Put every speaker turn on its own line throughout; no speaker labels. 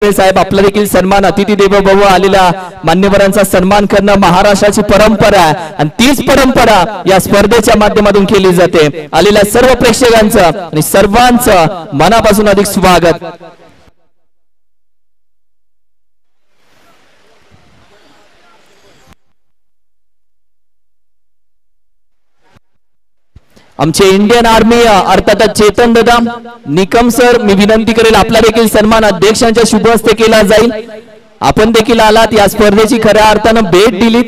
कुलकर्णी साहेब आपला देखील सन्मान, अतिथी देवो भव आलेल्या मान्यवरांचा सन्मान करणं महाराष्ट्राची परंपरा आहे आणि तीच परंपरा या स्पर्धेच्या माध्यमातून केली जाते। आलेल्या सर्व प्रेक्षकांचं आणि सर्वांचं मनापासून अधिक स्वागत। आमचे इंडियन आर्मी अर्थातच चेतन दादा निकम सर, मी विनंती करेल आपला देखील सन्मान अध्यक्षांच्या शुभ हस्ते केला जाईल। आपण देखील आलात, या स्पर्धेची खऱ्या अर्थानं भेट दिली,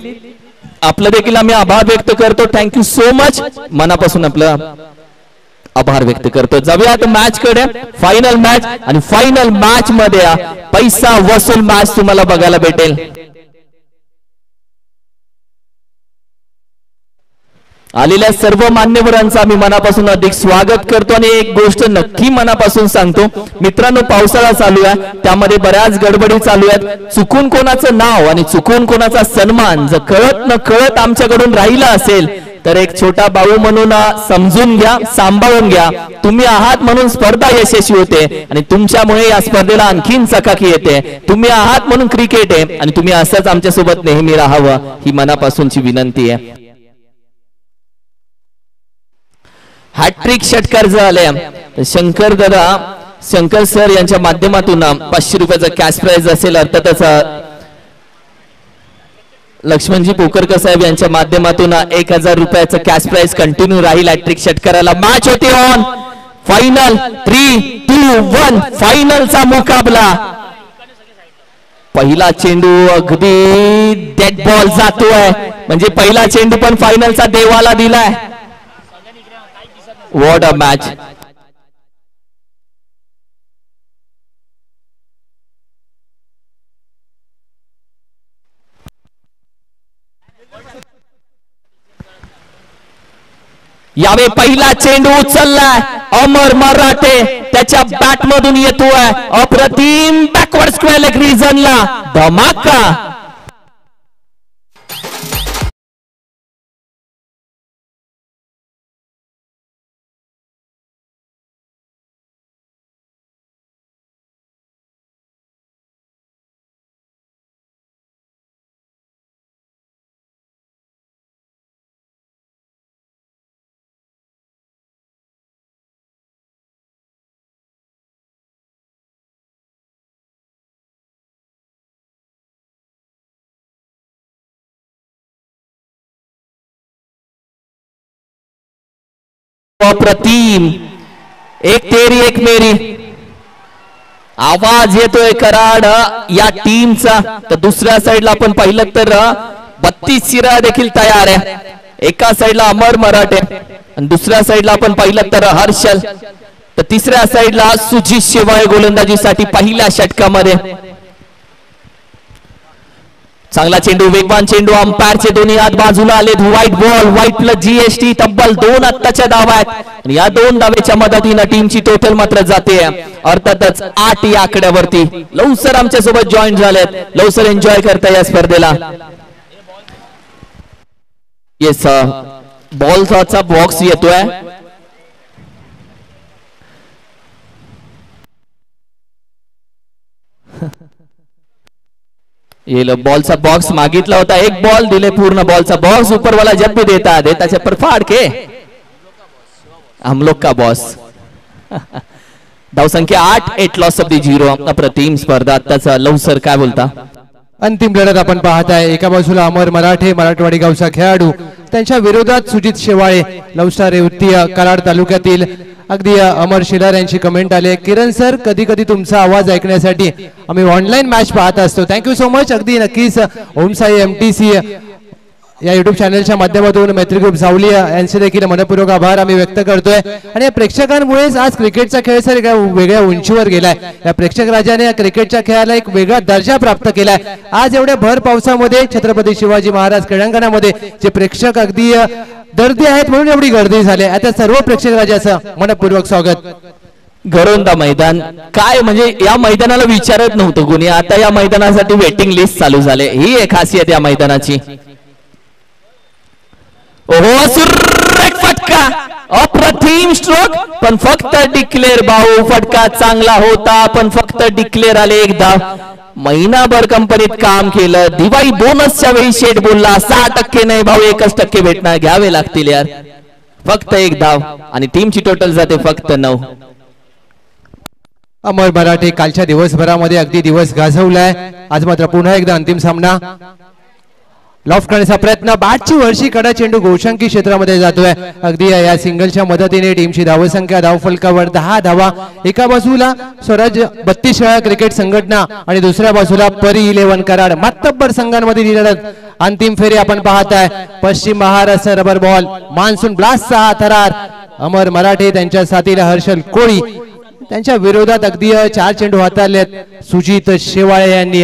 आपलं देखील आम्ही आभार व्यक्त करतो। थँक्यू सो मच, मनापासून आपलं आभार व्यक्त करतो। जाऊयात मॅच कडे, फायनल मॅच, आणि फायनल मॅच मध्ये पैसा वसूल मॅच तुम्हाला बघायला भेटेल। आलेल्या सर्व मान्यवरांचं आम्ही मनापासून अधिक स्वागत करतो आणि एक गोष्ट नक्की मनापासून सांगतो मित्रांनो, पावसाळा चालू आहे, त्यामध्ये बऱ्याच गडबडी चालू आहेत। चुकून कोणाचं नाव आणि चुकून कोणाचा सन्मान जर कळत न कळत आमच्याकडून राहिला असेल तर एक छोटा भाऊ म्हणून समजून घ्या, सांभाळून घ्या। तुम्ही आहात म्हणून स्पर्धा यशस्वी होते आणि तुमच्यामुळे या स्पर्धेला आणखीन चकाकी येते। तुम्ही आहात म्हणून क्रिकेट आहे आणि तुम्ही असंच आमच्या सोबत नेहमी राहावं ही मनापासूनची विनंती आहे। हॅट्रिक षटकार झाले, शंकर दादा, शंकर सर यांच्या माध्यमातून 500 रुपयाचा कॅश प्राइज असेल। अर्थातच लक्ष्मणजी पोकरकर साहेब यांच्या माध्यमातून 1000 रुपयाचा कॅश प्राइज कंटिन्यू राहील हॅट्रिक षटकाराला। मॅच होते ऑन, फायनल 3, 2, 1 फायनलचा मुकाबला। पहिला चेंडू अगदी डेड बॉल जातोय, म्हणजे पहिला चेंडू पण फायनलचा देवाला दिलाय। What a match! यावे पहिला चेंडू उचललाय अमर मराठे, त्याच्या बॅट मधून येतोय अप्रतिम बॅकवर्ड स्क्वेअर लेग रिजनला धमाका। अप्रतिम, एक तेरी एक मेरी आवाज येतोय कराड या टीमचा। तर दुसऱ्या साइडला आपण पाहिलं तर 32 शिरा देखील तयार आहे। एका साइडला अमर मराठे आणि दुसऱ्या साइडला आपण पाहिलं तर हर्षल, तर तिसऱ्या साइडला सुजित शेवाळे गोलंदाजीसाठी पहिल्या षटकामध्ये। चांगला चेंडू, वेगवान चेंडू, अंपायरचे दोन्ही हात बाजूला आलेत। White ball, white plus GST, तब्बल 2 आत्ताच्या धावा आहेत आणि या 2 धावेच्या मदतीने टीमची टोटल मात्र जाते अर्थातच 8 या आकड्यावरती। लवकर आमच्या सोबत जॉईन झालेत, लवकर एन्जॉय करता या स्पर्धेला। येस, बॉलचा बॉक्स येतोय, ये बॉल चा बॉक्स मागितला होता, एक बॉल दिले पूर्ण बॉल चा बॉक्स ऊपर वाला जब भी देता है पर फाड़ के हम लोग का बॉस। धाव संख्या 8, 8 लॉस ऑफ द 0 अप्रतिम स्पर्धा। आताचा लवकर काय बोलता?
अंतिम लढत आपण पाहताय, एका बाजूला अमर मराठे मराठवाडी गावचा खेळाडू, त्यांच्या विरोधात सुजित शेवाळे लवसा रेवती कराड तालुक्यातील। अगदी अमर शिलार यांची कमेंट आली, किरण सर कधी कधी तुमचा आवाज ऐकण्यासाठी आम्ही ऑनलाईन मॅच पाहत असतो, थँक्यू सो मच। अगदी नक्कीच ओम साई एमटीसी या युट्यूब चॅनलच्या माध्यमातून मैत्री ग्रुप सावली यांचे देखील मनपूर्वक आभार आम्ही व्यक्त करतोय। आणि या प्रेक्षकांमुळेच आज क्रिकेटचा खेळ सर एका वेगळ्या उंचीवर गेलाय। या प्रेक्षक राजाने या क्रिकेटच्या खेळाला एक वेगळा दर्जा प्राप्त केलाय। आज एवढ्या भर पावसामध्ये छत्रपती शिवाजी महाराज क्रीडांगणामध्ये जे प्रेक्षक अगदी गर्दी आहेत म्हणून एवढी गर्दी झाली। आता सर्व प्रेक्षक राजाचं मनपूर्वक स्वागत।
घरोंदा मैदान काय म्हणजे या मैदानाला विचारत नव्हतं कोणी, आता या मैदानासाठी वेटिंग लिस्ट चालू झाले, ही एक खासियत या मैदानाची। ओहो सुरेख फटका, अप्रतिम स्ट्रोक, पण फक्त डिक्लेअर भाऊ. फटका चांगला होता पण फक्त डिक्लेअर आले एक धाव. महिनाभर कंपनीत काम केलं, दिवाळी बोनसच्या वेळी शेट बोलला 6% नाही भाऊ 1% भेटणार, घ्यावे लागतील यार. फक्त एक धाव आणि टीमची टोटल जाते फक्त 9.
अमर मराठे कालच्या दिवसभरामध्ये अगदी दिवस गाजवलाय. आज मात्र पुन्हा एकदा अंतिम सामना. लॉफ्ट करण्याचा प्रयत्न, बॅटची वरची कडा, चेंडू गोशांकी क्षेत्रामध्ये जातोय. अगदी या सिंगलच्या मदतीने टीमची धावसंख्या धावफलकावर 10 धावा. एका बाजूला स्वराज 32 शाळा क्रिकेट संघटना आणि दुसऱ्या बाजूला परी 11 कराड. मातब्बर संघांमध्ये लढत. अंतिम फेरी आपण पाहताय. पश्चिम महाराष्ट्र रबर बॉल, मान्सून ब्लास्टचा हा थरार. अमर मराठे त्यांच्या साथीला हर्षल कोळी, त्यांच्या विरोधात अगदी 4 चेंडू हाताळलेत सुजित शेवाळे यांनी.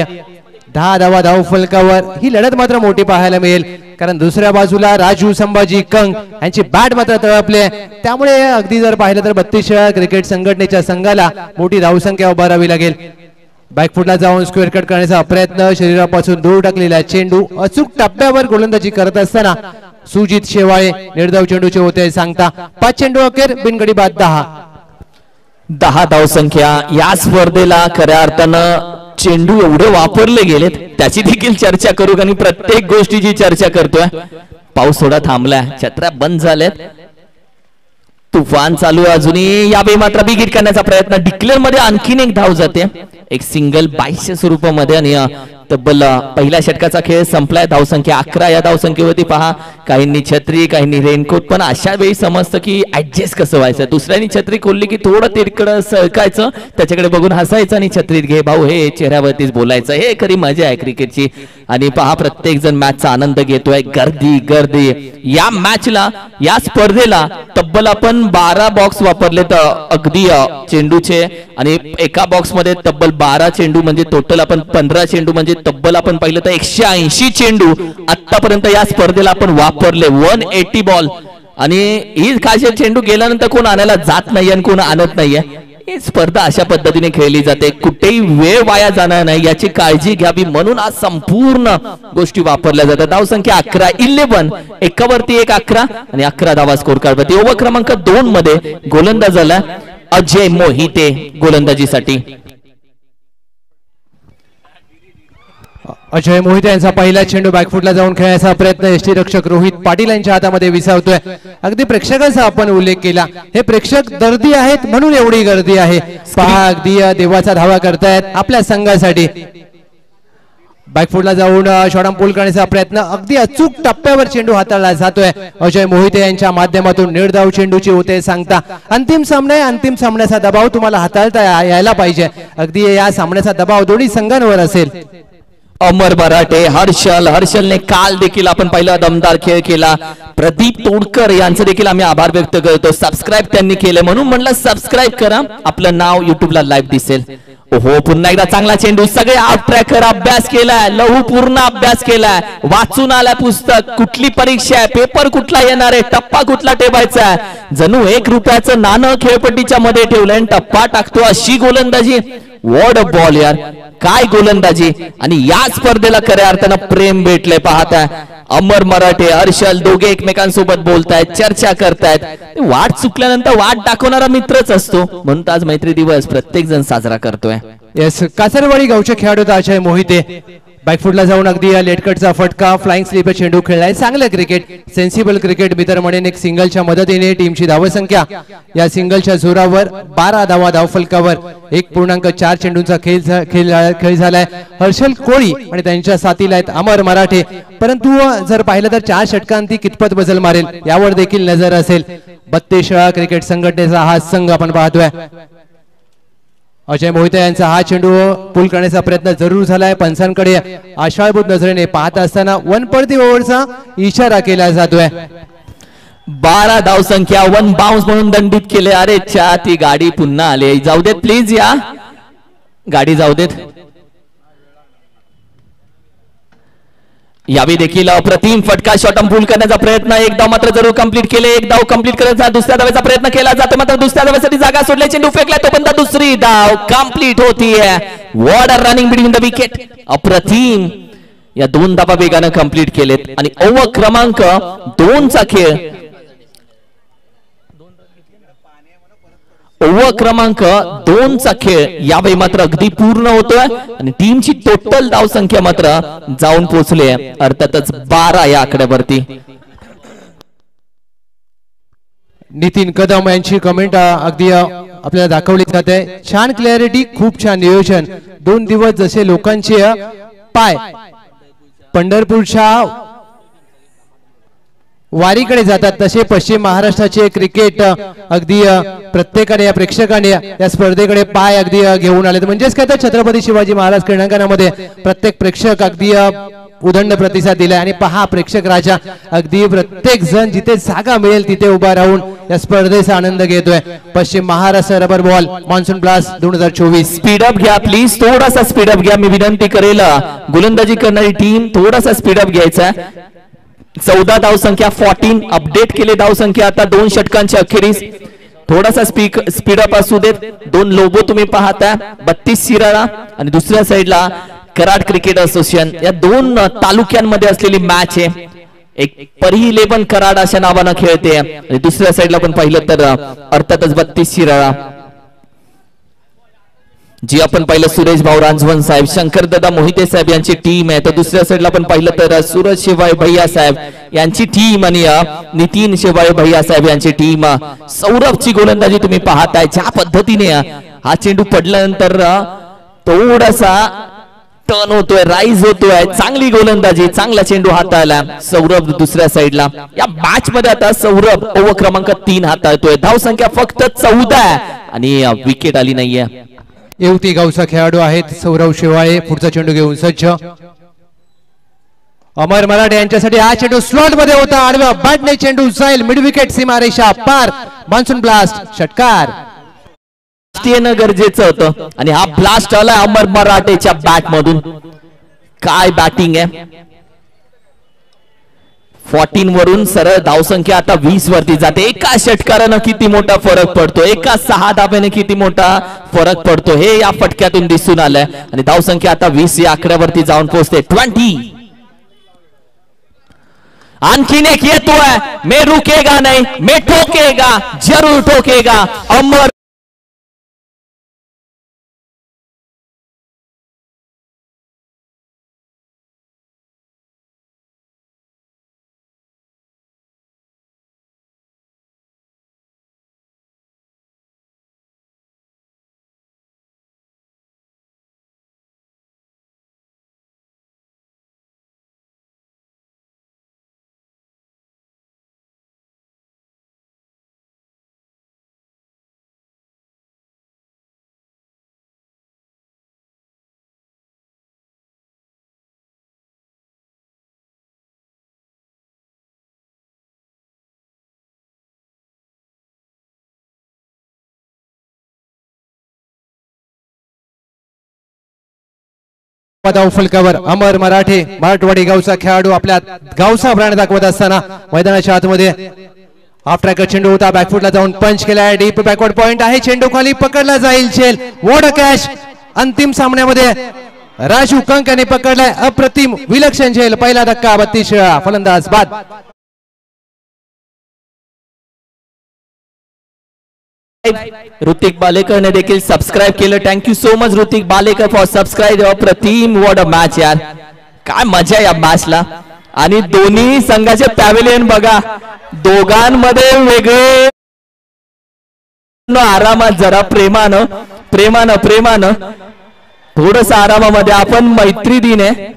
10 धावा धावफलकावर. ही लढत मात्र मोठी पाहायला मिळेल, कारण दुसऱ्या बाजूला राजू संभाजी कंग यांची बॅट मात्र तळपले. त्यामुळे अगदी जर पाहिलं तर 32 क्रिकेट संघटनेच्या संघाला मोठी धावसंख्या उभारावी लागेल. बॅकफुटला जाऊन स्क्वेअर कट करण्याचा प्रयत्न, शरीरापासून दूर टाकलेला चेंडू अचूक टप्प्यावर गोलंदाजी करत असताना सुजित शेवाळे निर्धाव चेंडूचे होते सांगता. 5 चेंडू अखेर बिनगडी बाद
10 धावसंख्या. या स्पर्धेला खऱ्या अर्थानं चेंडू एवढे वापरले गेलेत त्याची देखील चर्चा करू, आणि प्रत्येक गोष्टीची चर्चा करतोय. पाऊस थोडा थांबलाय, छत्र्या बंद झाल्यात, तुफान चालू आहे अजूनही. यावेळी मात्र बिग हिट करण्याचा प्रयत्न. डिक्लेअर मध्ये आणखीन एक धाव जाते, एक सिंगल 22च्या स्वरूपामध्ये. आणि तब्बल पहिल्या षटकाचा खेळ संपलाय. धावसंख्या 11. या धावसंख्येवरती पहा, काहींनी छत्री, काहींनी रेनकोट, पण अशा वेळी समजतं की ऍडजस्ट कसं व्हायचं. दुसऱ्यांनी छत्री खोलली की थोडं तिरकडं सरकायचं, त्याच्याकडे बघून हसायचं आणि छत्रीत घे भाऊ हे चेहऱ्यावरतीच बोलायचं. हे खरी मजा आहे क्रिकेटची. आणि पहा, प्रत्येक जण मॅचचा आनंद घेतोय. गर्दी गर्दी या मॅचला, या स्पर्धेला तब्बल आपण 12 बॉक्स वापरले तर अगदी चेंडूचे, आणि एका बॉक्स मध्ये तब्बल 12 चेंडू, म्हणजे टोटल आपण 15 चेंडू, म्हणजे तब्बल आपण पाहिलं तर 180 चेंडू आतापर्यंत या स्पर्धेला आपण वापरले. 180 बॉल. आणि ही खास चेंडू गेल्यानंतर कोण आणायला जात नाही आणि कोण आणत नाहीये. ही स्पर्धा अशा पद्धतीने खेळली जाते, कुठेही वेळ वाया जाणार नाही याची काळजी घ्यावी, म्हणून आज संपूर्ण गोष्टी वापरल्या जातात. धावसंख्या 11. 11 एकावरती 1 11 आणि 11 धावा स्कोर काढवती. ओव्हर क्रमांक 2 मध्ये गोलंदाज झाला अजय मोहिते गोलंदाजीसाठी.
अजय मोहिते यांचा पहिला चेंडू बॅकफुटला जाऊन खेळण्याचा प्रयत्न यष्टीरक्षक रोहित पाटील यांच्या हातामध्ये विसावतोय. अगदी प्रेक्षकांचा आपण उल्लेख केला, हे प्रेक्षक दर्दी आहेत म्हणून एवढी गर्दी आहे. पहा, अगदी देवाचा धावा करतायत आपल्या संघासाठी. बॅकफुटला जाऊन शॉर्ट पूल करण्याचा प्रयत्न, अगदी अचूक टप्प्यावर चेंडू हाताळला जातोय. अजय मोहिते यांच्या माध्यमातून निर्धाव चेंडूची होते सांगता. अंतिम सामना, अंतिम सामन्याचा दबाव तुम्हाला हाताळता यायला पाहिजे. अगदी या सामन्याचा दबाव दोन्ही संघांवर असेल.
अमर मराठे, हर्षलने काल देखील आपण पहिला दमदार खेळ केला. प्रदीप तोडकर यांचे देखील आम्ही आभार व्यक्त करतो. सबस्क्राईब त्यांनी केले म्हणून म्हणलं सबस्क्राईब करा, आपलं नाव युट्यूबला लाईव्ह दिसेल. ओहो, पुन्हा एकदा चांगला चेंडू. सगळे आउट ट्रॅकर अभ्यास केलाय, लहू पूर्ण अभ्यास केलाय, वाचून आलाय पुस्तक, कुठली परीक्षा आहे, पेपर कुठला येणार आहे, टप्पा कुठला ठेवायचा आहे. जणू 1 रुपयाचं नाणं खेळपट्टीच्या मध्ये ठेवलंय आणि टप्पा टाकतो. अशी गोलंदाजी, व्हॉट अ बॉल यार, काय गोलंदाजी. आणि या स्पर्धेला खऱ्या अर्थानं प्रेम भेटलंय. पाहताय अमर मराठे, हर्षल दोघे एकमेकांसोबत बोलतायत, चर्चा करतायत. वाट चुकल्यानंतर वाट दाखवणारा मित्रच असतो, म्हणून आज मैत्री दिवस प्रत्येक जण साजरा करतोय.
येस, कासरवाडी गावचे खेळाडू अजय मोहिते बॅकफुटला जाऊन अगदी लेटकटचा फटका, फ्लाइंग स्लीपर चेंडू खेळलाय. चांगलं क्रिकेट, सेन्सिबल क्रिकेट मित्र म्हणून एक सिंगलच्या मदतीने टीमची धावसंख्या या सिंगलच्या जोरावर 12 धावा धावफलकावर. 1.4 चेंडूंचा खेळ झालाय. हर्षल कोळी आणि त्यांच्या साथीला आहेत अमर मराठे. परंतु जर पाहिलं तर 4 षटकांती कितपत बदल मारेल यावर देखील नजर असेल. 32 क्रिकेट संघटनेचा हा संघ आपण पाहतोय. अजय मोहिते यांचा हा चेंडू पूल करण्याचा प्रयत्न जरूर झालाय. पंचांकडे आशाळभूत नजरेने पाहत असताना 1 पडती ओव्हरचा इशारा केला जातोय.
12 धावसंख्या, 1 बाउन्स म्हणून दंडित केले. अरे च्या, ती गाडी पुन्हा आली. जाऊ देत प्लीज, या गाडी जाऊ देत. यावेळी देखील अप्रतिम फटका, शॉर्ट पूल करण्याचा प्रयत्न. 1 धाव मात्र जरूर कंप्लीट केले. 1 धाव कंप्लीट करण्याचा दुसऱ्या धावेचा प्रयत्न केला जातो, मात्र दुसऱ्या धावेसाठी जागा सोडल्या. चेंडू फेकला, तो पण दुसरी धाव कंप्लीट होतीये. What a running between the wicket, अप्रतिम. या 2 धावा वेगाने कंप्लीट केलेत आणि ओव्हर क्रमांक 2 चा खेळ ओव्हर क्रमांक 2 चा खेळ यावेळी मात्र अगदी पूर्ण होतोय आणि टीमची टोटल धाव संख्या मात्र जाऊन पोहोचली आहे अर्थातच 12 या आकड्यावरती.
नितीन कदम यांची कमेंट अगदी आपल्याला दाखवली जाते. छान क्लॅरिटी, खूप छान नियोजन. 2 दिवस जसे लोकांचे पाय पंढरपूरच्या वारीकडे जातात तसे पश्चिम महाराष्ट्राचे क्रिकेट अगदी प्रत्येकाने या प्रेक्षकाने या स्पर्धेकडे पाय अगदी घेऊन आले. म्हणजेच काय तर छत्रपती शिवाजी महाराज क्रीडांगणामध्ये प्रत्येक प्रेक्षक अगदी उदंड प्रतिसाद दिलाय. आणि पहा प्रेक्षक राजा अगदी प्रत्येक जण जिथे जागा मिळेल तिथे उभा राहून या स्पर्धेचा आनंद घेतोय. पश्चिम Maharashtra rubber ball monsoon blast 2024.
Speed up घ्या प्लीज, थोडासा स्पीडअप घ्या. मी विनंती करेल गोलंदाजी करणारी टीम थोडासा स्पीडअप घ्यायचा. 14 धाव संख्या 14 अपडेट केले. धाव संख्या आता 2 षटकांच्या अखेरीस. थोडासा स्पीडअप असू देत. 2 लोगो तुम्ही पाहता 32 शिराळा आणि दुसऱ्या साइडला कराड क्रिकेट असोसिएशन. या 2 तालुक्यांमध्ये असलेली मॅच आहे. एक परी 11 कराड अशा नावानं खेळते आणि दुसऱ्या साइडला पण पाहिलं तर अर्थातच 32 शिराळा जी आपण पाहिलं सुरेश भाऊ रांजवन साहेब, शंकरदादा मोहिते साहेब यांची टीम आहे. तर दुसऱ्या साइडला पण पाहिलं तर सूरज शिवाय भैया साहेब यांची टीम आणि नितीन शिवाय भैया साहेब यांची टीम. सौरभची गोलंदाजी तुम्ही पाहताय. ज्या पद्धतीने हा चेंडू पडल्यानंतर थोडासा टर्न होतोय, राईज होतोय. चांगली गोलंदाजी, चांगला चेंडू हाताळला सौरभ. दुसऱ्या साइडला या मॅच मध्ये आता सौरभ ओव्हर क्रमांक 3 हाताळतोय. धाव संख्या फक्त 14 आणि विकेट आली नाहीये.
येवती गावचा खेळाडू आहेत सौरव शेवाळे. पुढचा चेंडू घेऊन सज्ज. अमर मराठे यांच्यासाठी हा चेंडू स्लॉट मध्ये होता. आडव्या बॅटने चेंडू जाईल मिड विकेट, सीमारेषा पार. मान्सून ब्लास्ट षटकार
येणं गरजेचं होतं आणि हा ब्लास्ट आला अमर मराठेच्या बॅट मधून. काय बॅटिंग आहे. 14 वरून सरळ धावसंख्या आता 20 वरती जाते. एका षटकारानं किती मोठा फरक पडतो, एका 6 धाब्याने किती मोठा फरक पडतो हे या फटक्यातून दिसून आलंय. आणि धावसंख्या आता 20 या आकड्यावरती जाऊन पोहोचते. 20. आणखीन एक येतोय. मैं रुकेगा नहीं, मैं ठोकेगा, जरूर ठोकेगा. अमर
धाव फलकावर अमर मराठे मराठवाडी गावचा खेळाडू आपल्या गावचा ब्रँड दाखवत असताना मैदानाच्या आतमध्ये हाफ ट्रॅकर चेंडू होता. बॅकफुटला जाऊन पंच केलाय. डीप बॅकवर्ड पॉइंट आहे. चेंडू खाली पकडला जाईल. चेल वॉट अ कॅच. अंतिम सामन्यामध्ये राजू कंक याने पकडलाय. अप्रतिम विलक्षण झेल. पहिला धक्का 32 फलंदाज बाद.
ऋतिक बालेकर ने देखील सबस्क्राइब केलं. Thank you so much Hrithik Balekar for subscribe. अप्रतिम वॉट अ मॅच यार. काय मजा या मॅचला. आणि दोन्ही संघाचे पॅव्हिलियन बघा. दोघांमध्ये वेगळे आरामात जरा प्रेमानं प्रेमानं प्रेमानं थोडस आरामामध्ये आपण मैत्री दिन आहे.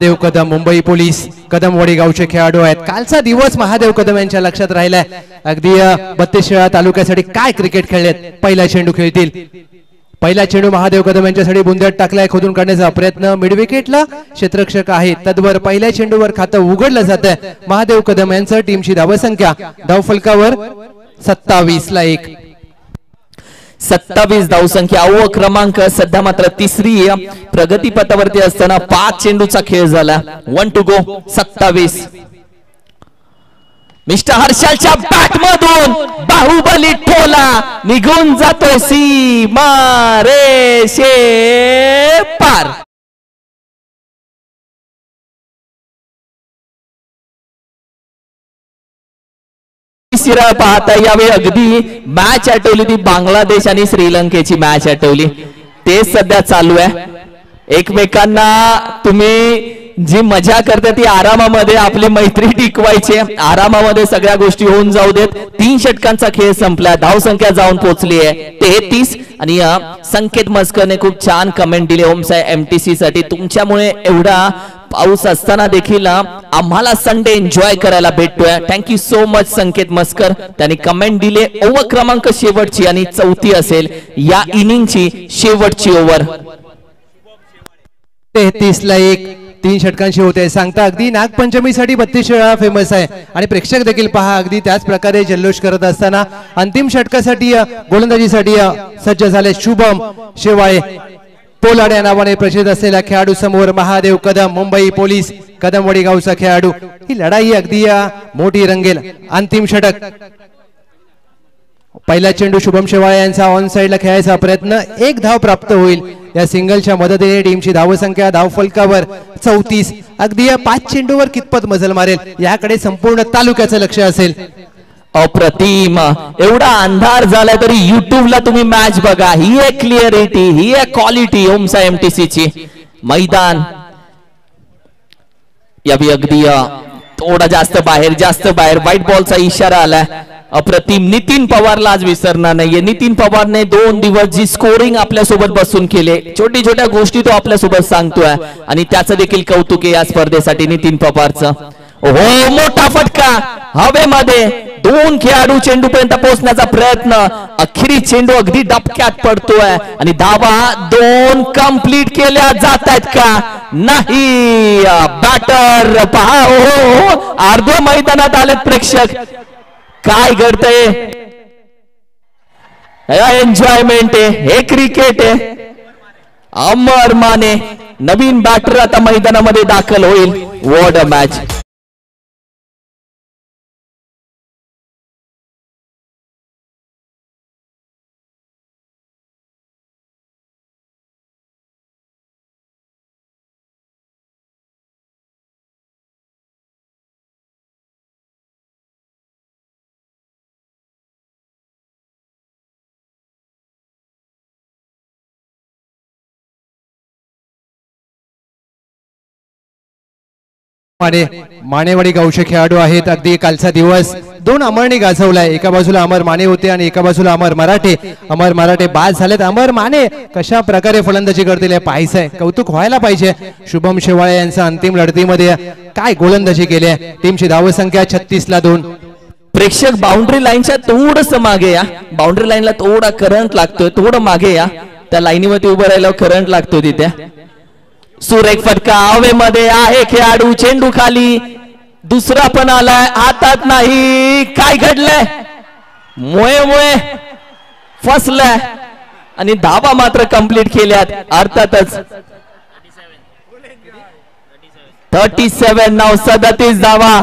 महादेव कदम मुंबई पोलीस कदमवाडी गावचे खेळाडू आहेत. कालचा दिवस महादेव कदम यांच्या लक्षात राहिलाय. अगदी 32 तालुक्यासाठी काय क्रिकेट खेळलेत. पहिला चेंडू खेळतील. पहिला चेंडू महादेव कदम यांच्यासाठी बुंद्यात टाकलाय. खोदून काढण्याचा प्रयत्न. मिड विकेटला क्षेत्ररक्षक आहे. तद्वर पहिल्या चेंडूवर खातं उघडलं जात आहे. महादेव कदम यांचं टीमची धावसंख्या धावफलकावर 27 ला 1.
27 धावसंख्या, अव्वल क्रमांक. सध्या मात्र तिसरी प्रगतीपथावरती असताना 5 चेंडूचा खेळ झाला. 1 टू गो. 27. मिस्टर हर्षलच्या बॅट मधून बाहुबली ठोला निघून जातोय सीमा रेषे पार. शिरा पाहता यावेळी अगदी मॅच आठवली ती बांगलादेश आणि श्रीलंकेची मॅच आठवली. ते सध्या चालू आहे. एकमेकांना तुम्ही जी मजा करते ती आरामामध्ये आपली मैत्री टिकवायची. आरामामध्ये सगळ्या गोष्टी होऊन जाऊ देत. 3 षटकांचा खेळ संपला. धावसंख्या जाऊन पोहोचली आहे 33. आणि संकेत मस्करने खूप छान कमेंट दिली ओमसाई MTC साठी. तुमच्यामुळे एवढा पाऊस असताना देखील आम्हाला संडे एन्जॉय करायला भेटतोय. थँक्यू सो मच संकेत मस्कर. त्यांनी कमेंट दिले. ओव्हर क्रमांक शेवटची आणि चौथी असेल या इनिंगची शेवटची ओव्हर.
33-1 3 षटकांशी होते. सांगता अगदी नागपंचमीसाठी 32 वेळा फेमस आहे आणि प्रेक्षक देखील पहा अगदी त्याच प्रकारे जल्लोष करत असताना अंतिम षटकासाठी गोलंदाजीसाठी सज्ज झाले शुभम शेवाळे. पोलाड या नावाने प्रसिद्ध असलेला खेळाडू समोर महादेव कदम, मुंबई पोलीस कदमवाडी गावचा खेळाडू. ही लढाई अगदी मोठी रंगेल. अंतिम षटक. पहिला चेंडू शुभम शेवाळे यांचा ऑन साइडला खेळायचा प्रयत्न. 1 धाव प्राप्त होईल. या सिंगलच्या मदतीने टीमची धावसंख्या धावफलकावर 34. अगदी 5 चेंडूवर कितपत मजल मारेल याकडे संपूर्ण तालुक्याचं लक्ष असेल.
अप्रतिम. एवढा अंधार झाला तरी युट्यूबला तुम्ही मॅच बघा. ही आहे क्लिअरिटी, ही आहे क्वालिटी ओमसाई MTC ची. मैदान यावी अगदी थोडा जास्त बाहेर व्हाईट बॉलचा इशारा आलाय. अप्रतिम. नितीन पवारला आज विसरणार नाहीये. नितीन पवारने 2 दिवस जी स्कोरिंग आपल्यासोबत बसून केले, छोटी छोट्या गोष्टी तो आपल्यासोबत सांगतोय आणि त्याचं देखील कौतुक आहे या स्पर्धेसाठी नितीन पवारचं. हो, मोठा फटका हवेमध्ये. 2 खेळाडू चेंडू पर्यंत पोहोचण्याचा प्रयत्न. अखेरी चेंडू अगदी डबक्यात पडतोय आणि धावा 2 कंप्लीट केल्या जात आहेत का नाही. बॅटर पहा. हो, अर्ध्या मैदानात आलेत प्रेक्षक. काय घडतंय. एन्जॉयमेंट आहे, हे क्रिकेट आहे. अमर माने नवीन बॅटर आता मैदानामध्ये दाखल होईल. What a match.
मानेवाडी गावचे खेळाडू आहेत. अगदी कालचा दिवस 2 अमरने गाजवलाय. एका बाजूला अमर माने होते आणि एका बाजूला अमर मराठे. अमर मराठे बाद झालेत. अमर माने कशा प्रकारे फलंदाजी करतील हे पाहायचंय. कौतुक व्हायला पाहिजे. शुभम शेवाळे यांचा अंतिम लढतीमध्ये काय गोलंदाजी केली आहे. टीमची धावसंख्या 36-2.
प्रेक्षक बाउंड्री लाईनच्या थोडस मागे या. बाउंड्री लाईनला थोडा करंट लागतोय. थोडं मागे या. त्या लाईनीवरती उभं राहिलं करंट लागतो तिथे. सुरेख फटका हवेमध्ये आहे. खेळाडू चेंडू खाली. दुसरा पण आलाय. हातात नाही. काय घडलंय. मुळे फसलाय आणि धावा मात्र कंप्लीट केल्यात. अर्थातच 37 नाव 37 धावा.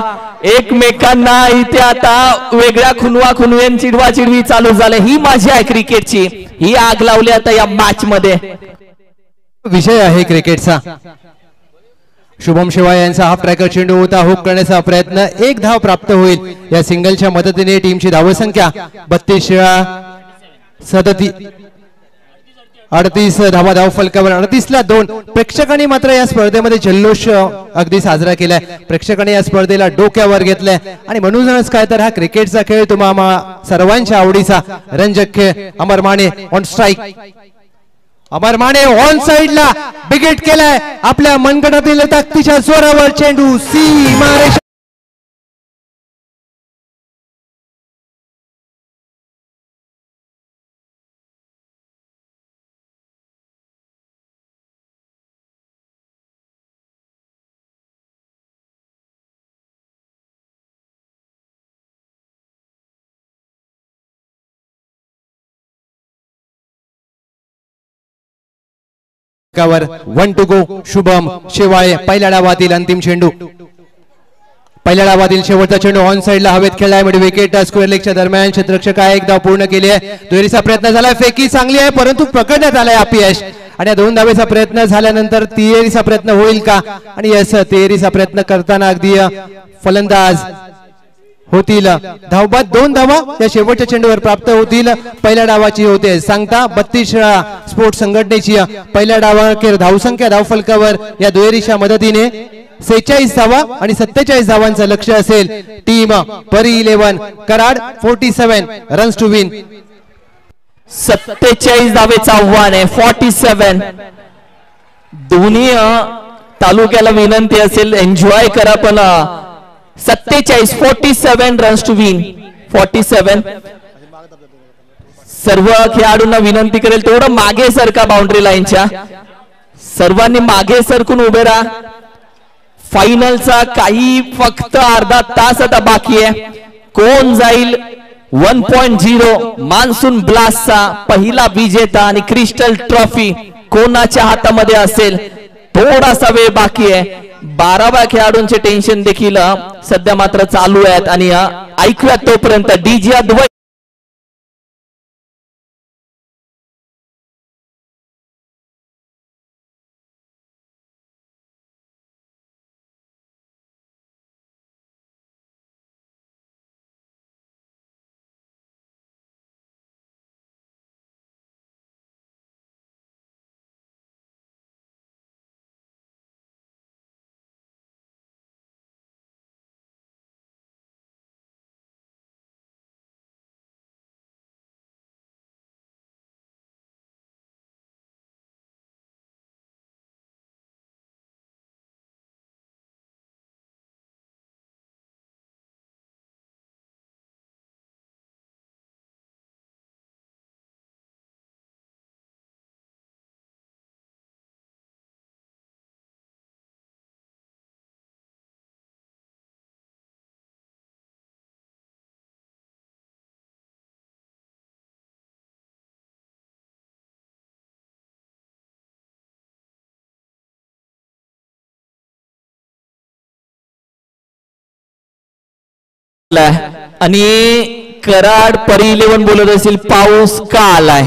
एकमेकांना इथे आता वेगळ्या खुनवा चिडवी चालू झाले. ही मजा आहे क्रिकेटची. ही आग लावली आता या मॅच मध्ये.
विषय आहे क्रिकेटचा. शुभम शेवाळे यांचा हाफ ट्रॅकर चेंडू होता. हुक करण्याचा प्रयत्न. 1 धाव प्राप्त होईल. या सिंगलच्या मदतीने टीमची धावसंख्या 32 38 धावा धावफलकावर 38-2. प्रेक्षकांनी मात्र या स्पर्धेमध्ये जल्लोष अगदी साजरा केलाय. प्रेक्षकांनी या स्पर्धेला डोक्यावर घेतलंय आणि म्हणूनच काय तर हा क्रिकेटचा खेळ तुम्हा सर्वांच्या आवडीचा रंजक खेळ. Amar Mane on strike. Amar Mane on साइडला बिगेट केलाय. आपल्या मनगटातील ताकदीच्या जोरावर चेंडू सीमारेषा कावर 1 टू गो. शुभम शेवाळे पहिल्या डावातील अंतिम चेंडू. पहिल्या डावातील शेवटचा चेंडू ऑन साइडला हवेत खेळलाय. म्हणजे विकेट स्क्वेअर लेगच्या दरम्यान क्षेत्ररक्षकाने एक धाव पूर्ण केली आहे. दुहेरीचा प्रयत्न झालाय. फेकी चांगली आहे परंतु पकडण्यात आलाय अपयश. आणि या 2 धावेचा प्रयत्न झाल्यानंतर तिहेरीचा प्रयत्न होईल का? आणि यस, तिहेरीचा प्रयत्न करताना अगदी फलंदाज होतील. धावबाद 2 धावा या शेवटच्या चेंडूवर प्राप्त होतील. पहिल्या डावाची होते सांगता 32 स्पोर्ट्स संघटनेची पहिल्या डावाखेर धावसंख्या धावफलकावर या दुहेरीच्या मदतीने 46 धावा आणि 47 धावांचं लक्ष्य असेल. टीम परी 11 कराड 47 रन्स टू विन.
47 धावेचं आव्हान आहे. 47. दोन्ही तालुक्याला विनंती असेल एन्जॉय करा पण 47 रन्स टू विन. 47. सर्व खेळाडूंना विनंती करेल थोडं मागे सरका बाउंड्री लाईनच्या. सर्वांनी मागे सरकून उभे राहा. फायनलचा काही फक्त अर्धा तास आता बाकी आहे. कोण जाईल 1.0 मान्सून ब्लास्टचा पहिला विजेता आणि क्रिस्टल ट्रॉफी कोणाच्या हातामध्ये असेल? थोडासा वेळ बाकी आहे. 12व्या खेळाडूंचे टेन्शन देखील सध्या मात्र चालू आहेत आणि ऐकूया तोपर्यंत डीजे अद्वैत आणि कराड परी 11 बोलत असेल पाऊस का आलाय?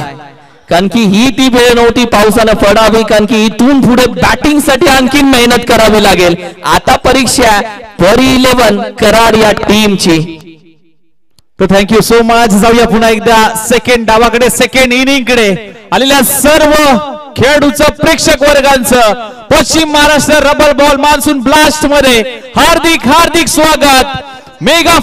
कारण की ही ती वेळ नव्हती पावसानं पडावी. कारण की इथून पुढे बॅटिंग साठी आणखी मेहनत करावी लागेल. आता परीक्षा परी 11 कराड या टीमची.
तो थँक्यू सो मच. जाऊया पुन्हा एकदा सेकंड डावाकडे, सेकंड इनिंग कडे आलेल्या सर्व खेळाडूचं प्रेक्षक वर्गांचं पश्चिम Maharashtra rubber ball monsoon blast मध्ये हार्दिक हार्दिक स्वागत. मेगा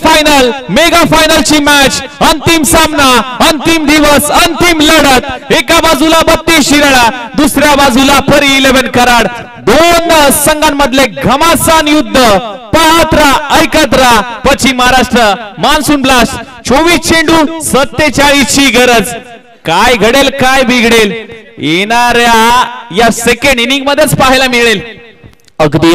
फायनलची मॅच, अंतिम सामना, अंतिम दिवस, अंतिम लढत. एका बाजूला 32 शिराळा, दुसऱ्या बाजूला परी 11 कराड. 2 संघांमधले घमासान युद्ध पाहत राहा, ऐकत राहा. पश्चिम महाराष्ट्र मान्सून ब्लास्ट 24 चेंडू 47 ची गरज. काय घडेल काय बिघडेल येणाऱ्या या सेकंड इनिंग मध्येच पाहायला मिळेल.
अगदी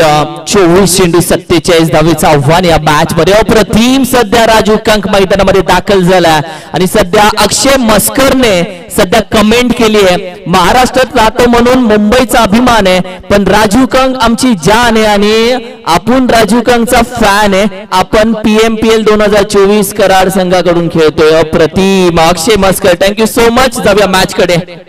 24 चेंडू 47 धावेचं आव्हान या मॅच मध्ये. अप्रतिम सध्या राजू कंक मैदानामध्ये दाखल झाला आणि सध्या अक्षय मस्करने सध्या कमेंट केली आहे महाराष्ट्रात राहतो म्हणून मुंबईचा अभिमान आहे पण राजू कंक आमची जान आहे आणि आपण राजू कंकचा फॅन आहे. आपण PMPL 2024 कराड संघाकडून खेळतोय. अप्रतिम अक्षय मस्कर, थँक्यू सो मच. जाऊया मॅच कडे.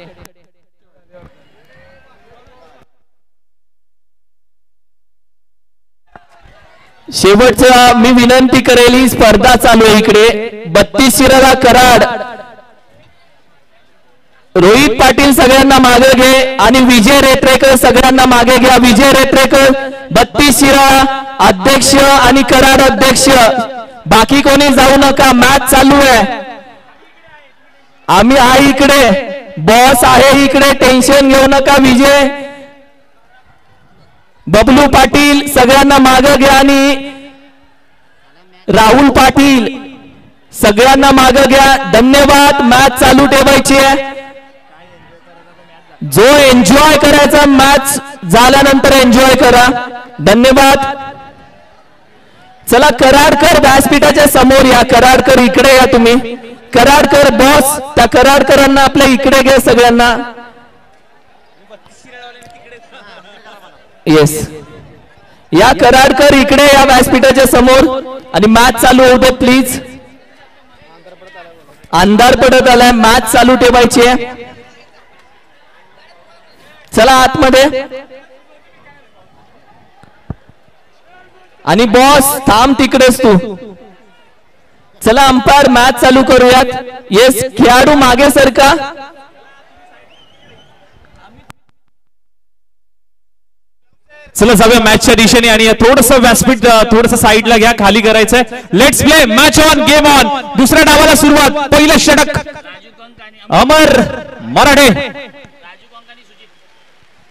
शेवटचं मी विनंती करेल, ही स्पर्धा चालू आहे इकडे 32 शिराळा कराड. रोहित पाटील सगळ्यांना मागे घे आणि विजय रेत्रेकर सगळ्यांना मागे घ्या. विजय रेत्रेकर 32 शिराळा अध्यक्ष आणि कराड अध्यक्ष. बाकी कोणी जाऊ नका, मॅच चालू आहे. आम्ही आहे इकडे, बॉस आहे इकडे, टेन्शन घेऊ नका. विजय बबलू पाटील सगळ्यांना मागे घ्या आणि राहुल पाटील सगळ्यांना मागे घ्या. धन्यवाद. मॅच चालू ठेवायची आहे. जो एन्जॉय करायचा मॅच झाल्यानंतर एन्जॉय करा. धन्यवाद. चला कराडकर व्यासपीठाच्या समोर या. कराडकर इकडे या तुम्ही. कराडकर बॉस त्या कराडकरांना आपल्या इकडे घ्या सगळ्यांना. येस, या कराडकर इकडे या व्यासपीठाच्या समोर आणि मॅच चालू होऊ दे प्लीज. अंधार पडत आलाय, मॅच चालू ठेवायची आहे. चला आतमध्ये. आणि बॉस थांब तिकडेच तू. चला अंपायर मॅच चालू करूयात. येस, खेळाडू मागे सरका.
चला जाऊया मॅचच्या दिशेने आणि थोडस व्यासपीठ थोडस साईडला घ्या, खाली करायचंय. Let's play match on, game on. दुसऱ्या डावाला सुरुवात. पहिलं षटक अमर मराठे.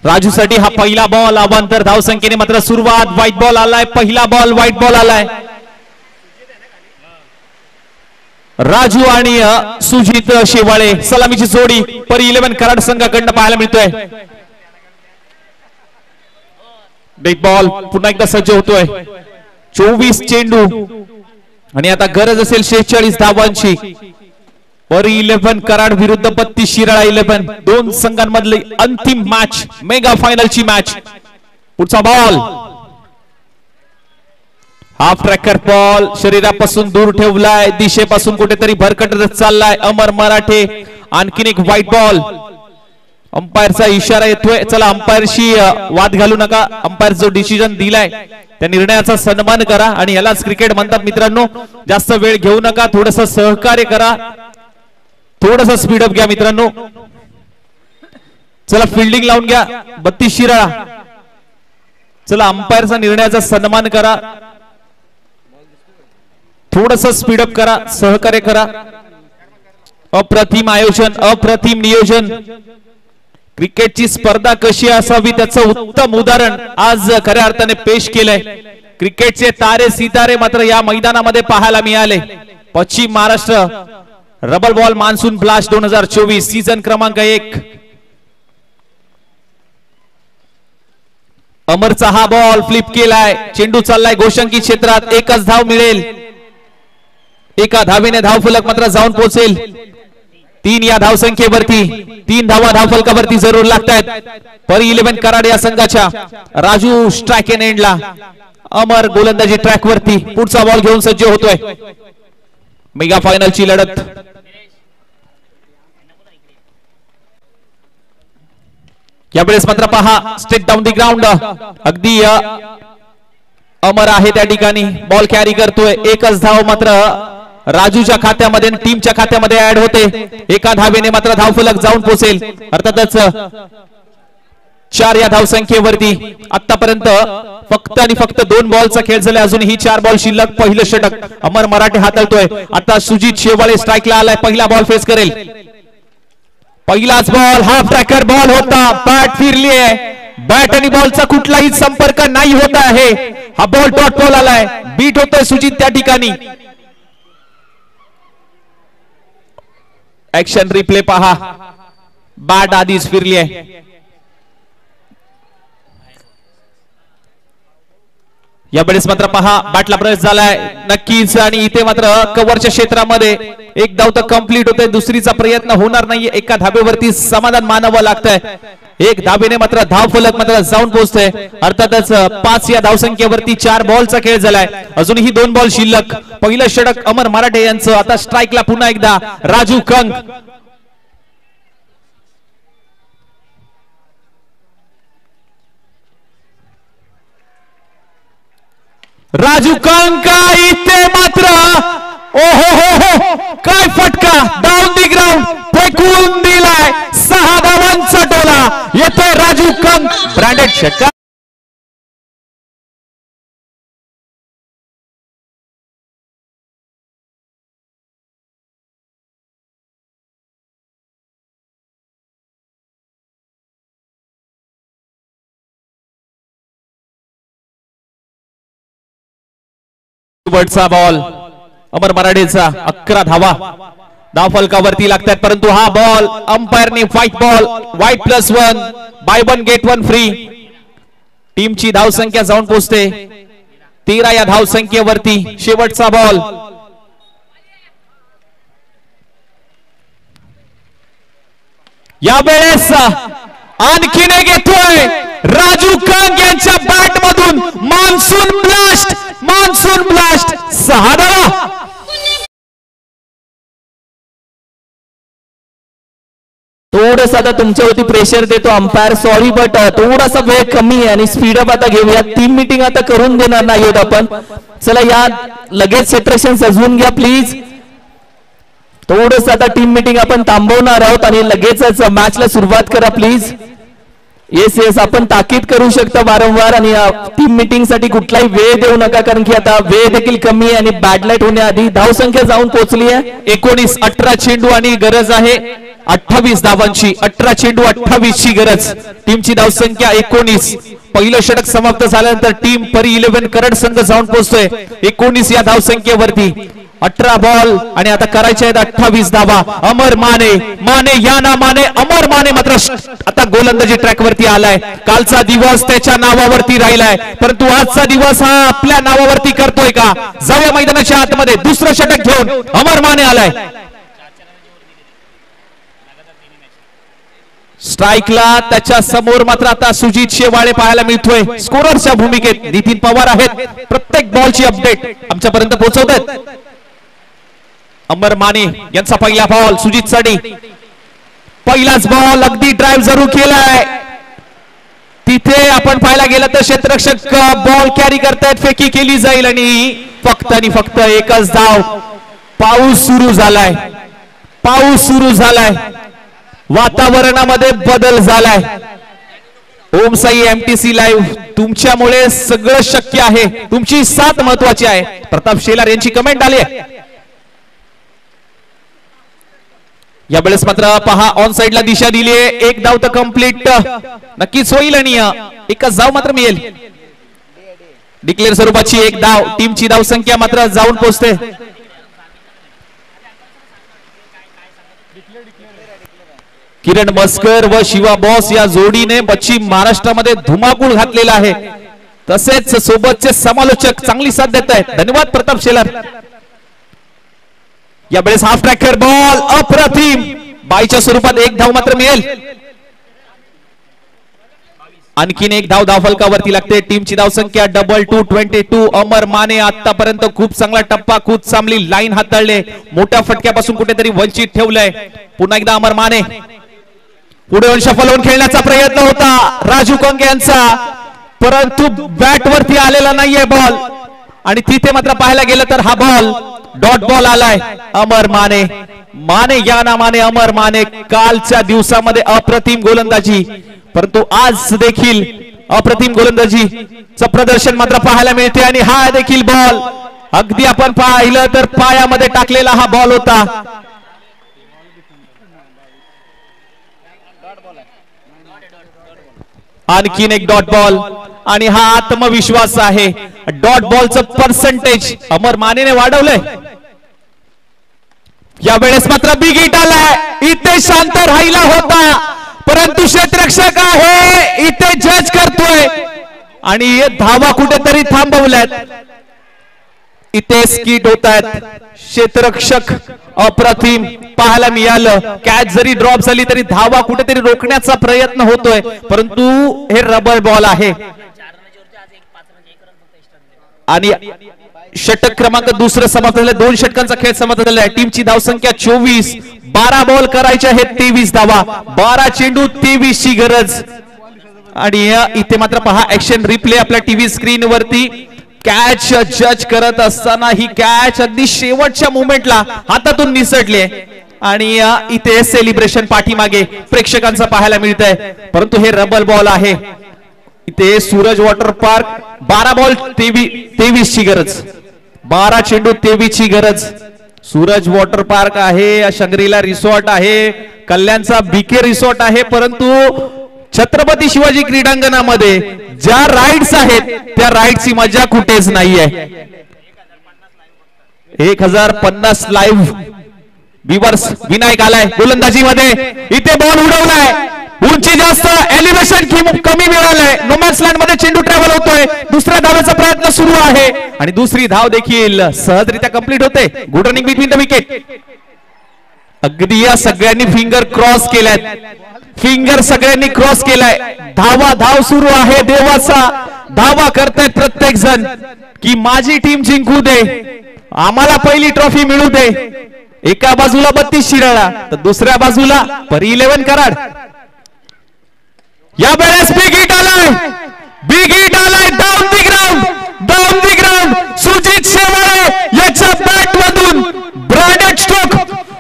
राजू साठी हा पहिला बॉल. अवांतर धावसंख्येने मात्र सुरुवात. व्हाईट बॉल आलाय, पहिला बॉल व्हाईट बॉल आलाय. राजू आणि सुजित शेवाळे सलामीची जोडी परी 11 कराड संघाकडनं पाहायला मिळतोय. बिग बॉल पुन्हा एकदा सज्ज होतोय. 24 चेंडू आणि आता गरज असेल 46 धावांची. परी 11 कराड विरुद्ध 32 शिराळा 11. दोन संघांमधली अंतिम मॅच, मेगा फायनलची मॅच. पुढचा बॉल हाफ ट्रॅकर बॉल शरीरापासून दूर ठेवलाय, दिशेपासून कुठेतरी भरकटत चाललाय अमर मराठे. आणखीन एक व्हाईट बॉल. अंपायरचा इशारा येतोय. चला अंपायरशी वाद घालू नका. अंपायर जो डिसिजन दिलाय त्या निर्णयाचा सन्मान करा आणि यालाच क्रिकेट म्हणतात मित्रांनो. जास्त वेळ घेऊ नका, थोडस सहकार्य करा, थोडस स्पीडअप घ्या मित्रांनो. चला फिल्डिंग लावून घ्या 32 शिराळा. चला अंपायरचा निर्णयाचा सन्मान करा, थोडस स्पीडअप करा, सहकार्य करा. अप्रतिम आयोजन, अप्रतिम नियोजन. क्रिकेटची स्पर्धा कशी असावी त्याचं उत्तम उदाहरण आज खऱ्या अर्थाने पेश केलंय. क्रिकेटचे तारे सितारे मात्र या मैदानामध्ये पाहायला मिळाले. पश्चिम महाराष्ट्र रबल बॉल मान्सून ब्लास्ट 2024 सीझन क्रमांक 1. अमरचा हा बॉल फ्लिप केलाय. चेंडू चाललाय गोशंकी क्षेत्रात. एकच धाव मिळेल. एका धावेने धावफलक मात्र जाऊन पोहोचेल 3 या धावसंख्येवरती. 3 धावा धावफलकावरती जरूर लागतायत परी 11 कराड या संघाच्या. राजू स्ट्राइक एन एंडला, अमर गोलंदाजी ट्रॅक वरती. पुढचा बॉल घेऊन सज्ज होतोय. मेगा फायनलची लढत. यावेळेस मात्र पहा स्टेट डाऊन दी ग्राउंड. अगदी अमर आहे त्या ठिकाणी, बॉल कॅरी करतोय. एकच धाव मात्र राजूच्या खात्यामध्ये, टीमच्या खात्यामध्ये ऍड होते. एका धावेने मात्र धावफलक जाऊन पोहोचेल. अर्थातच 4 या धावसंख्येवरती. आतापर्यंत फक्त आणि फक्त 2 बॉलचा खेळ झाला. अजूनही 4 बॉल शिल्लक. पहिलं षटक अमर मराठे हाताळतोय. आता सुजित शेवाळे स्ट्राइकला आलाय. पहिला बॉल फेस करेल. पहिलाच बॉल हाफ ट्रॅकर बॉल होता. बॅट फिरली आहे. बॅट आणि बॉलचा कुठलाही संपर्क नाही होत आहे. हा बॉल डॉट बॉल आलाय. बीट होतोय सुजित त्या ठिकाणी. ऍक्शन रिप्ले पहा. बॅट आधीच फिरली आहे. यावेळेस मात्र पहा बॅटला प्रवेश झालाय नक्कीच. आणि इथे मात्र कव्हरच्या क्षेत्रामध्ये एक धाव तर कंप्लीट होते. दुसरीचा प्रयत्न होणार नाहीये. एका धाबेवरती समाधान मानावं लागतंय. 1 धाबेने मात्र धाव फलक मात्र जाऊन पोहोचतोय. अर्थातच 5 या धावसंख्येवरती 4 बॉलचा खेळ झालाय. अजूनही 2 बॉल शिल्लक. पहिलं षटक अमर मराठे यांचं. आता स्ट्राइकला पुन्हा एकदा राजू कंग. राजू कंग का इथे मात्र ओहो हो काय फटका. डाऊन दी ग्राउंड फेकून दिलाय. 6 धावांचा टोला. येतोय राजू कंग. ब्रँडेड षटकार. वरचा बॉल अमर मराठेचा. 11 धावा धावफलकावरती लागतात. परंतु हा बॉल अंपायरने white ball, white +1 buy 1 get 1 free. टीमची धावसंख्या जाऊन पोहोचते 13 या धावसंख्येवरती. शेवटचा बॉल. यावेळेस आणखीन एक येतोय राजू कंग यांच्या बॅट मधून मान्सून ब्लास्ट 6 धावा.
थोडंसं आता तुमच्यावरती प्रेशर देतो अंपायर, सॉरी बट थोडासा वेळ कमी आहे आणि स्पीडअप आता घेऊया. टीम मीटिंग आता करून देणार नाही आहोत आपण. चला या लगेच सेपरेशन सजवून घ्या प्लीज. थोडंसं आता टीम मीटिंग आपण थांबवणार आहोत आणि लगेचच मॅचला सुरुवात करा प्लीज. येस आपण ताकीद करू शकता वारंवार आणि टीम मीटिंग साठी कुठलाही वेळ देऊ नका, कारण की आता वेळ देखील कमी आहे आणि बॅडलाईट होण्याआधी धावसंख्या जाऊन पोहोचली आहे
19. 18 चेंडू आणि गरज आहे 28 धावांची. 18 चेंडू 28 ची गरज. टीमची धावसंख्या 19. पहिलं षटक समाप्त झाल्यानंतर टीम परी 11 करंट संघ जाऊन पोहोचतोय 19 या धावसंख्येवरती. 18 बॉल आणि आता करायचे आहेत 28 धावा. अमर माने या नामाने अमर माने मात्र आता गोलंदाजी ट्रॅक वरती आलाय. कालचा दिवस त्याच्या नावावरती राहिलाय, परंतु आजचा दिवस हा आपल्या नावावरती करतोय का? जाऊया मैदानाच्या आतमध्ये. दुसरं षटक घेऊन अमर माने आलाय. स्ट्राईकला त्याच्या समोर मात्र आता सुजित शेवाळे पाहायला मिळतोय स्कोररच्या भूमिकेत. नितीन पवार आहेत, प्रत्येक बॉलची अपडेट आमच्यापर्यंत पोहोचवतात. अमर माने यांचा पहिला बॉल सुजित साठी. पहिलाच बॉल अगदी ड्राईव्ह जरूर केलाय. तिथे आपण पाहायला गेलं तर क्षेत्ररक्षक बॉल कॅरी करतायत, फेकी केली जाईल आणि फक्त एकच धाव. पाऊस सुरू झालाय. वातावरणामध्ये बदल झालाय. ओम साई एमटीसी लाईव्ह तुमच्यामुळे सगळं शक्य आहे. तुमची साथ महत्वाची आहे. प्रताप शेलार यांची कमेंट आली आहे. यावेळेस मात्र पहा ऑन साइडला दिशा दिली आहे. एक धाव तर कंप्लीट नक्कीच होईल आणि एकच धाव मात्र मिळेल. डिक्लेअर स्वरूपाची एक धाव. टीमची धाव संख्या मात्र जाऊन पोहोचते. किरण मस्कर व शिवा बॉस या जोडीने पश्चिम महाराष्ट्रामध्ये धुमाकूळ घातलेला आहे. तसेच सोबतचे समालोचक चांगली साथ देत आहेत. धन्यवाद प्रताप शेलार. यावेळेस हाफ ट्रॅकर बॉल अप्रतिम. बाईच्या स्वरूपात एक धाव मात्र मिळेल. आणखीन एक धाव धावफलकावरती लागते. टीमची धावसंख्या 22-22. अमर माने आतापर्यंत खूप चांगला टप्पा, खूप चांगली लाईन हाताळले, मोठ्या फटक्यापासून कुठेतरी वंचित ठेवलंय. पुन्हा एकदा अमर माने पुढे शफल होऊन खेळण्याचा प्रयत्न होता राजू कंग यांचा, परंतु बॅट वरती आलेला नाहीये बॉल. आणि तिथे मात्र पाहायला गेलं तर हा बॉल डॉट बॉल आलाय. अमर माने या नामाने अमर माने कालच्या दिवसामध्ये अप्रतिम गोलंदाजी, परंतु आज देखील अप्रतिम गोलंदाजीचं प्रदर्शन मात्र पाहायला मिळते. आणि हा देखील बॉल अगदी आपण पाहिलं तर पायामध्ये टाकलेला हा बॉल होता. आणखीन एक डॉट बॉल आणि हा आत्मविश्वास आहे. डॉट बॉलचं पर्सेंटेज अमर मानेने वाढवलंय. यावेळेस मात्र बिग हिट आलाय. इथे शांत राहिला होता, परंतु क्षेत्ररक्षक आहे इथे जज करतोय आणि धावा कुठेतरी थांबवल्यात. इथे स्किट होत आहेत. क्षेत्ररक्षक अप्रतिम पाहायला मिळालं. कॅच जरी ड्रॉप झाली तरी धावा कुठेतरी रोखण्याचा प्रयत्न होतोय, परंतु हे रबर बॉल आहे. आणि षटक क्रमांक दुसरं समाप्त झालं. 2 षटकांचा खेळ समाप्त झाला आहे. टीमची धावसंख्या 24. 12 बॉल करायचे आहेत, 23 धावा. 12 चेंडू 23 ची गरज. आणि इथे मात्र पहा ऍक्शन रिप्ले आपल्या टीव्ही स्क्रीन वरती. कॅच जज करत असताना ही कॅच अगदी शेवटच्या मोमेंटला हातातून निसटली आणि इथे सेलिब्रेशन पाठीमागे प्रेक्षकांचा पाहायला मिळत आहे, परंतु हे रबर बॉल आहे. इथे सूरज वॉटर पार्क 12 बॉल 23 ची गरज. 12 चेंडू 23 ची गरज. सूरज वॉटर पार्क आहे, शंग्रीला रिसॉर्ट आहे, कल्याणचा बीके रिसॉर्ट आहे, परंतु छत्रपती शिवाजी क्रीडांगणामध्ये ज्या राईड्स आहेत त्या राईडची मजा कुठेच नाहीये. 1050 लाईव्ह व्ह्यूअर्स. विनायक आलाय गोलंदाजीमध्ये. इथे बॉल उडवलाय. उंची जास्त, एलिव्हेशन कमी मिळालंय. नोमॅन्स लँड मध्ये चेंडू ट्रॅव्हल होतोय. दुसऱ्या धावेचा प्रयत्न सुरू आहे आणि दुसरी धाव देखील सहजरित्या कंप्लीट होते. Good running between the wicket. अगदी या सगळ्यांनी फिंगर क्रॉस केल्यात. फिंगर सगळ्यांनी क्रॉस केलाय. धाव सुरू आहे. देवाचा धावा करतायत प्रत्येक जण की माझी टीम जिंकू दे, आम्हाला पहिली ट्रॉफी मिळू दे. एका बाजूला 32 शिराळा तर दुसऱ्या बाजूला परी 11 कराड. या वेळेस बिग हिट आलाय down the ground. Sujit Shewale याच्या बॅट मधून ब्रॅडेड स्ट्रोक,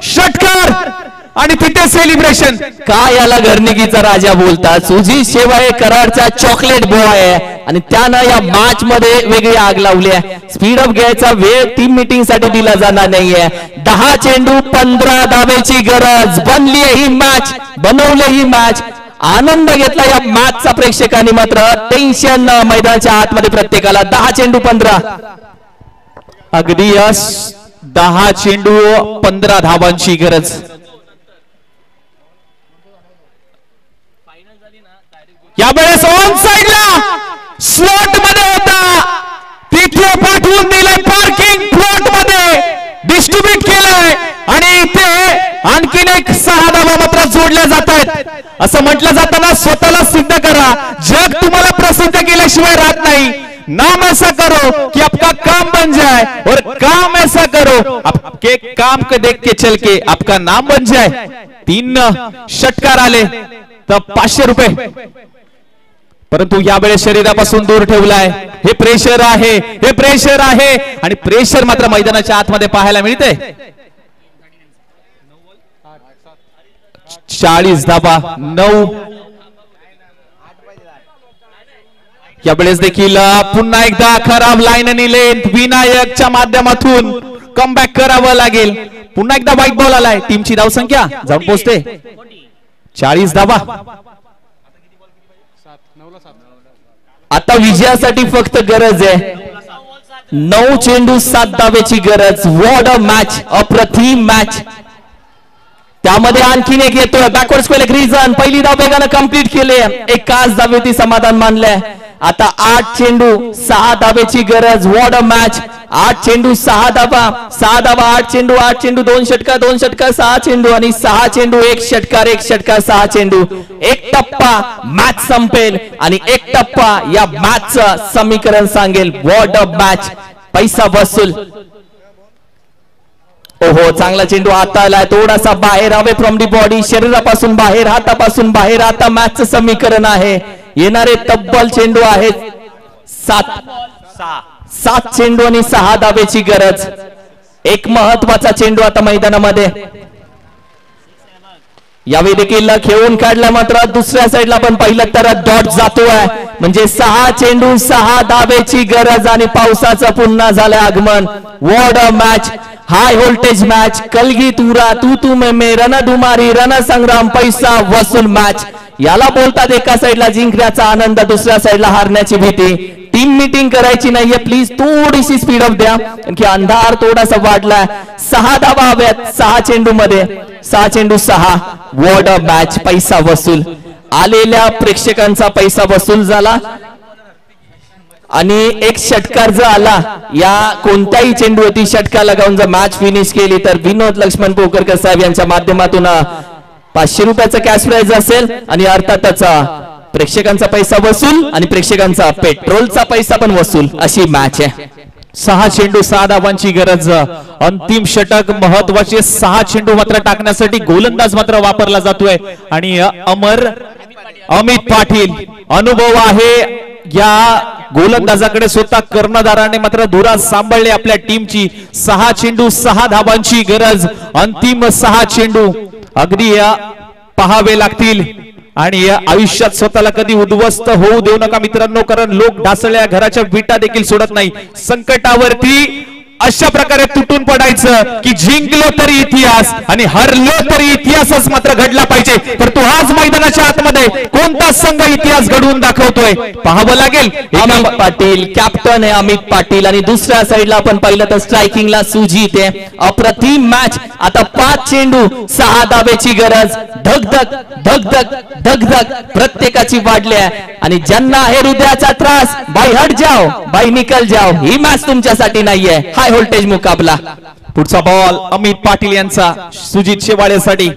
षटकार आणि तिथे सेलिब्रेशन.
काय याला घरनिकीचा राजा बोलतात. सुजित शेवाळे कराडचा चॉकलेट बॉय आहे आणि त्यानं या मॅच मध्ये वेगळी आग लावली आहे. स्पीड अप घ्यायचा वेळ टीम मीटिंग साठी दिला जाणार नाहीये. 10 चेंडू 15 धावेची गरज. बनली ही मॅच, बनवली ही मॅच. आनंद घेतला या मॅचचा प्रेक्षकांनी. मात्र टेन्शन मैदानाच्या आतमध्ये प्रत्येकाला. 10 चेंडू 15.
अगदी 10 चेंडू 15 धावांची गरज. यावेळेस ऑन साइडला स्लॉट मध्ये होता, तिथे पाठवून दिले. पार्किंग प्लॉट मध्ये डिस्ट्रीब्यूट केलंय आणि इथे आणखीन एक 6 धावा मात्र जोडल्या जात आहेत. असं म्हटलं जाताना स्वतःला सिद्ध करा, जग तुम्हाला प्रसिद्ध केल्याशिवाय राहत नाही. नाम ऐसा करो कि आपका काम बन जाए और काम ऐसा करो आपके काम को देख के चल के आपका नाम बन जाए. 3 षटकार आले तर 500 रुपये. परंतु यावेळेस शरीरापासून दूर ठेवलाय. हे प्रेशर आहे आणि प्रेशर मात्र मैदानाच्या आतमध्ये पाहायला मिळते. 40 धावा 9. यावेळेस देखील पुन्हा एकदा खराब लाईन आणि लेंथ विनायकच्या माध्यमातून कमबॅक करावं लागेल. पुन्हा एकदा व्हाईट बॉल आलाय. टीमची धावसंख्या जाऊन पोहोचते 40 धावा.
आता विजयासाठी फक्त गरज आहे 9 चेंडू 7 धावेची गरज. व्हॉट अ मॅच, अप्रतिम मॅच. त्यामध्ये आणखीन एक येतोय बॅकवर्ड स्क्वेअर रिझन. पहिली धाव वेगानं कंप्लीट केले. एकाच धावेती समाधान मानलंय. आता 8 चेंडू 6 धावेची गरज. What a match. 8 चेंडू 6 धावा 8 चेंडू 2 षटकार 2 षटकार 6 चेंडू आणि 6 चेंडू 1 षटकार 6 चेंडू. एक टप्पा मॅच संपेल आणि एक टप्पा या मॅचचं समीकरण सांगेल. What a match. पैसा वसूल. ओहो, चांगला चेंडू आता आलाय. थोडासा बाहेर हवे फ्रॉम दी बॉडी, शरीरापासून बाहेर, हातापासून बाहेर. आता मॅचचं समीकरण आहे. येणारे तब्बल चेंडू आहेत 7 चेंडू आणि 6 धावेची गरज. एक महत्वाचा चेंडू आता मैदानामध्ये. यावेळी देखील खेळून काढला. मात्र दुसऱ्या साईडला पण पहिलं तर डॉट जातोय. म्हणजे 6 चेंडू 6 धावेची गरज आणि पावसाचं पुन्हा झालं आगमन. What a match. High voltage match. कलगी तुरा तू में रणधुमारी रणसंग्राम पैसा वसूल मॅच. याला बोलतात एका साईडला जिंकण्याचा आनंद, दुसऱ्या साईडला हारण्याची भीती. टीम मीटिंग करायची नाहीये प्लीज. थोडीशी स्पीड अप द्या की अंधार थोडासा वाढलाय. 6 धावा हव्यात 6 चेंडू मध्ये. 6 चेंडू 6. What a match. पैसा वसूल. आलेल्या प्रेक्षकांचा पैसा वसूल झाला आणि एक षटकार जर आला या कोणत्याही चेंडूवरती षटकार लगावून जर मॅच फिनिश केली तर विनोद लक्ष्मण पोकरकर साहेब यांच्या माध्यमातून 500 रुपयाचा कॅश प्राइज असेल आणि अर्थातच प्रेक्षकांचा पैसा वसूल आणि प्रेक्षकांचा पेट्रोलचा पैसा पण वसूल अशी मॅच आहे.
6 चेंडू 6 धावांची गरज. अंतिम षटक महत्वाचे. 6 चेंडू मात्र टाकण्यासाठी गोलंदाज मात्र वापरला जातोय आणि अमित पाटील अनुभव आहे या गोलंदाजाकडे. स्वतः कर्णधाराने मात्र धुरा सांभाळले आपल्या टीमची. 6 चेंडू 6 धावांची गरज. अंतिम 6 चेंडू अगदी पहावे लागतील आणि आयुष्यात स्वतःला कधी उद्ध्वस्त होऊ देऊ नका मित्रांनो, कारण लोक ढासळल्या घराच्या विटा देखील सोडत नाही. संकटावरती अशा प्रकारे तुटून पडायचं की जिंकलो तरी इतिहास आणि हरलो तरी इतिहासच मात्र घडला पाहिजे. तर तो आज मैदानाच्या आतमध्ये कोणता संघ इतिहास घडवून दाखवतोय पाहावं लागेल.
अमित पाटील कॅप्टन आहे. अमित पाटील आणि दुसऱ्या साईडला आपण पाहिलं तर स्ट्रायकिंगला सुजित आहे. अप्रतिम मॅच. आता 5 चेंडू 6 धावेची गरज. धगधग धगधग धगधग प्रत्येकाची वाढली आहे आणि ज्यांना आहे हृदयाचा त्रास बाई हट जाओ बाई निकल जाओ. ही मॅच तुमच्यासाठी नाहीये. हाय व्होल्टेज मुकाबला.
पुढचा बॉल अमित पाटील यांचा सुजित शेवाळेसाठी.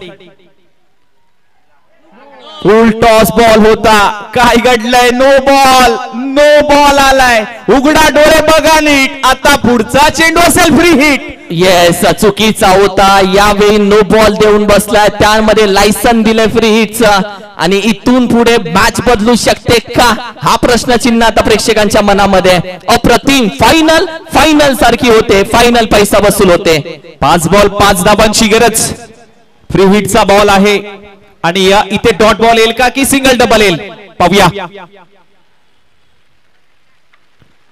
फुल टॉस बॉल होता, काय घडलंय? नो बॉल आलाय. उघडा डोळे बघा नीट, आता पुढचा चेंडू असेल फ्री हिट.
येस, चुकीचा होता. यावेळी नो बॉल देऊन बसलाय, त्यामध्ये लायसन दिलंय फ्री हिटचा. आणि इथून पुढे मॅच बदलू शकते का, हा प्रश्नचिन्ह आता प्रेक्षकांच्या मनामध्ये. अप्रतिम, फायनल सारखी होते, फायनल पैसा वसूल होते.
5 बॉल 5 धावांची गरज. फ्री हिटचा बॉल आहे आणि या इथे डॉट बॉल येईल का की सिंगल डबल येईल पाहूया.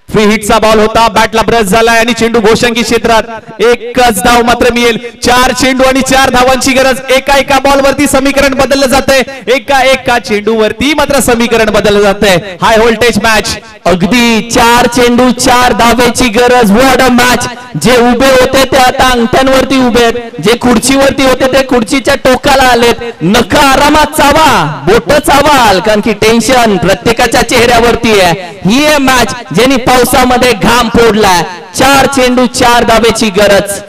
फ्री हिटचा बॉल होता, बॅटला ब्रश झालाय आणि चेंडू गोषंकी क्षेत्रात. एकच धाव मात्र मिळेल. 4 चेंडू आणि 4 धावांची गरज. एका बॉलवरती समीकरण बदललं जातंय, एका चेंडूवरती मात्र समीकरण बदललं जातंय. हाय व्होल्टेज मॅच.
अगदी 4 चेंडू 4 धावेची गरज. What a match. जे उभे होते ते आता अंगठ्यांवरती उभे आहेत, जे खुर्चीवरती होते ते खुर्चीच्या टोकाला आलेत. नख आरामात चावा, बोट चावाल, कारण की टेन्शन प्रत्येकाच्या चेहऱ्यावरती आहे. ही आहे मॅच ज्यांनी पावसामध्ये घाम फोडलाय. 4 चेंडू 4 धावेची गरज.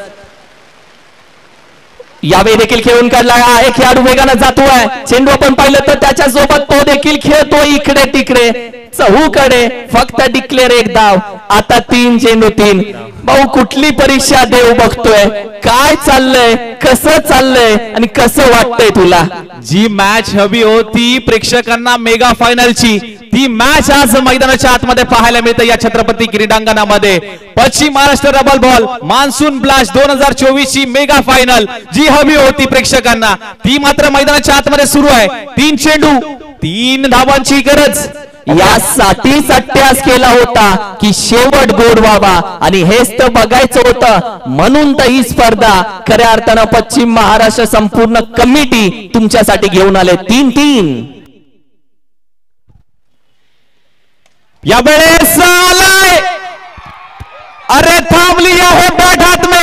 यावेळी देखील खेळून काढला. एक खेळाडू वेगाने जातोय. चेंडू आपण पाहिलं तर त्याच्या सोबत तो देखील खेळतो इकडे तिकडे चहूकडे. फक्त डिक्लेअर 1 धाव. आता 3 चेंडू 3. भाऊ, कुठली परीक्षा देव बघतोय? काय चाललंय, कसं चाललंय आणि कसं वाटतंय तुला?
जी मॅच हवी होती प्रेक्षकांना मेगा फायनलची, ती मॅच आज मैदानाच्या आतमध्ये पाहायला मिळते या छत्रपती क्रीडांगणामध्ये. पश्चिम महाराष्ट्र रबल बॉल मान्सून ब्लास्ट 2024 ची मेगा फायनल जी हवी होती प्रेक्षकांना, ती मात्र मैदानाच्या आतमध्ये सुरू आहे. 3 चेंडू 3 धावांची गरज.
यासाठीच अट्ट्यास केला होता की शेवट गोड व्हावा आणि हेच तर बघायचं होतं. म्हणून तर ही स्पर्धा खऱ्या अर्थानं पश्चिम महाराष्ट्र संपूर्ण कमिटी तुमच्यासाठी घेऊन आले. 3-3.
या वेळेस आलाय. अरे थांबली आहे बॅट हात में.